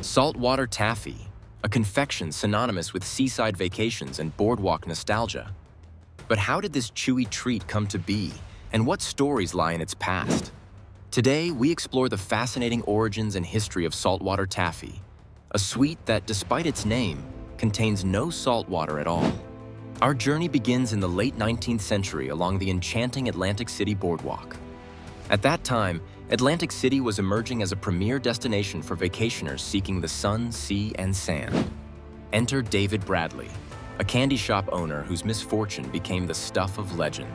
Saltwater Taffy, a confection synonymous with seaside vacations and boardwalk nostalgia. But how did this chewy treat come to be, and what stories lie in its past? Today, we explore the fascinating origins and history of saltwater taffy, a sweet that, despite its name, contains no salt water at all. Our journey begins in the late 19th century along the enchanting Atlantic City Boardwalk. At that time, Atlantic City was emerging as a premier destination for vacationers seeking the sun, sea, and sand. Enter David Bradley, a candy shop owner whose misfortune became the stuff of legend.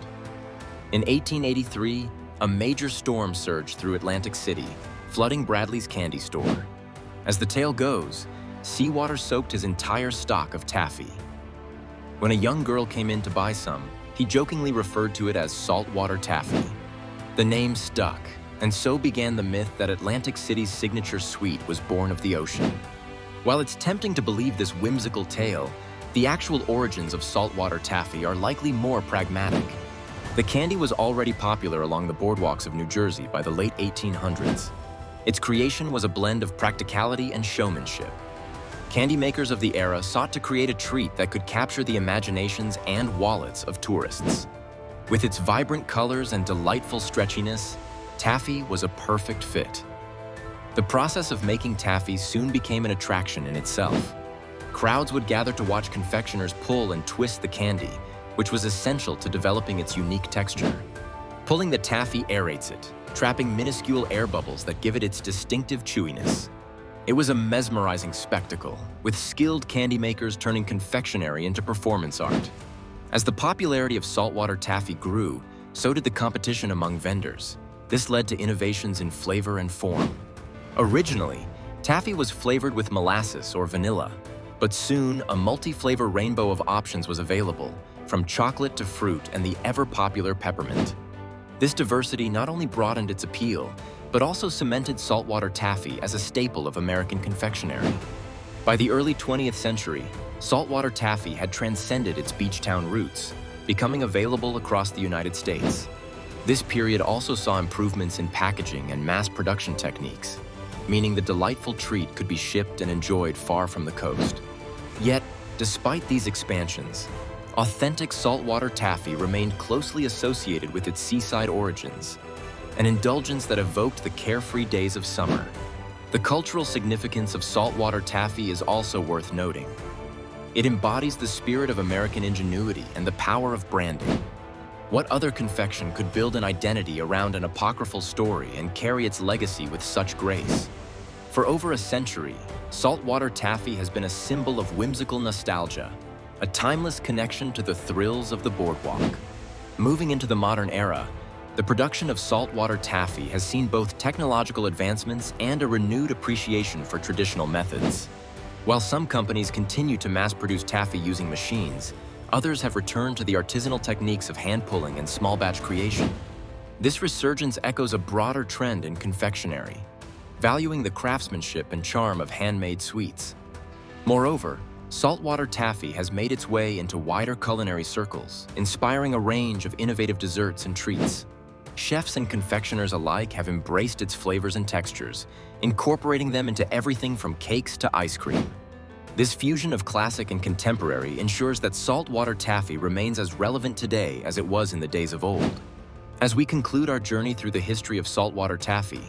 In 1883, a major storm surged through Atlantic City, flooding Bradley's candy store. As the tale goes, seawater soaked his entire stock of taffy. When a young girl came in to buy some, he jokingly referred to it as saltwater taffy. The name stuck, and so began the myth that Atlantic City's signature sweet was born of the ocean. While it's tempting to believe this whimsical tale, the actual origins of saltwater taffy are likely more pragmatic. The candy was already popular along the boardwalks of New Jersey by the late 1800s. Its creation was a blend of practicality and showmanship. Candy makers of the era sought to create a treat that could capture the imaginations and wallets of tourists. With its vibrant colors and delightful stretchiness, taffy was a perfect fit. The process of making taffy soon became an attraction in itself. Crowds would gather to watch confectioners pull and twist the candy, which was essential to developing its unique texture. Pulling the taffy aerates it, trapping minuscule air bubbles that give it its distinctive chewiness. It was a mesmerizing spectacle, with skilled candy makers turning confectionery into performance art. As the popularity of saltwater taffy grew, so did the competition among vendors. This led to innovations in flavor and form. Originally, taffy was flavored with molasses or vanilla, but soon a multi-flavor rainbow of options was available, from chocolate to fruit and the ever-popular peppermint. This diversity not only broadened its appeal, but also cemented saltwater taffy as a staple of American confectionery. By the early 20th century, saltwater taffy had transcended its beach town roots, becoming available across the United States. This period also saw improvements in packaging and mass production techniques, meaning the delightful treat could be shipped and enjoyed far from the coast. Yet, despite these expansions, authentic saltwater taffy remained closely associated with its seaside origins, an indulgence that evoked the carefree days of summer. The cultural significance of saltwater taffy is also worth noting. It embodies the spirit of American ingenuity and the power of branding. What other confection could build an identity around an apocryphal story and carry its legacy with such grace? For over a century, saltwater taffy has been a symbol of whimsical nostalgia, a timeless connection to the thrills of the boardwalk. Moving into the modern era, the production of saltwater taffy has seen both technological advancements and a renewed appreciation for traditional methods. While some companies continue to mass-produce taffy using machines, others have returned to the artisanal techniques of hand-pulling and small-batch creation. This resurgence echoes a broader trend in confectionery, valuing the craftsmanship and charm of handmade sweets. Moreover, saltwater taffy has made its way into wider culinary circles, inspiring a range of innovative desserts and treats. Chefs and confectioners alike have embraced its flavors and textures, incorporating them into everything from cakes to ice cream. This fusion of classic and contemporary ensures that saltwater taffy remains as relevant today as it was in the days of old. As we conclude our journey through the history of saltwater taffy,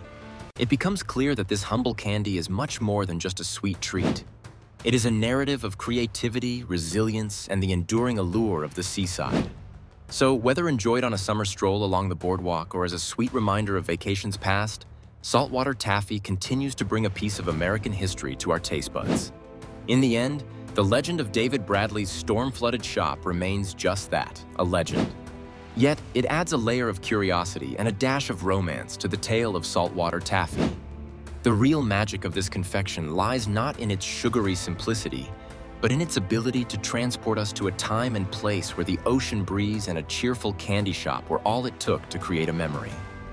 it becomes clear that this humble candy is much more than just a sweet treat. It is a narrative of creativity, resilience, and the enduring allure of the seaside. So, whether enjoyed on a summer stroll along the boardwalk or as a sweet reminder of vacations past, saltwater taffy continues to bring a piece of American history to our taste buds. In the end, the legend of David Bradley's storm-flooded shop remains just that, a legend. Yet, it adds a layer of curiosity and a dash of romance to the tale of saltwater taffy. The real magic of this confection lies not in its sugary simplicity, but in its ability to transport us to a time and place where the ocean breeze and a cheerful candy shop were all it took to create a memory.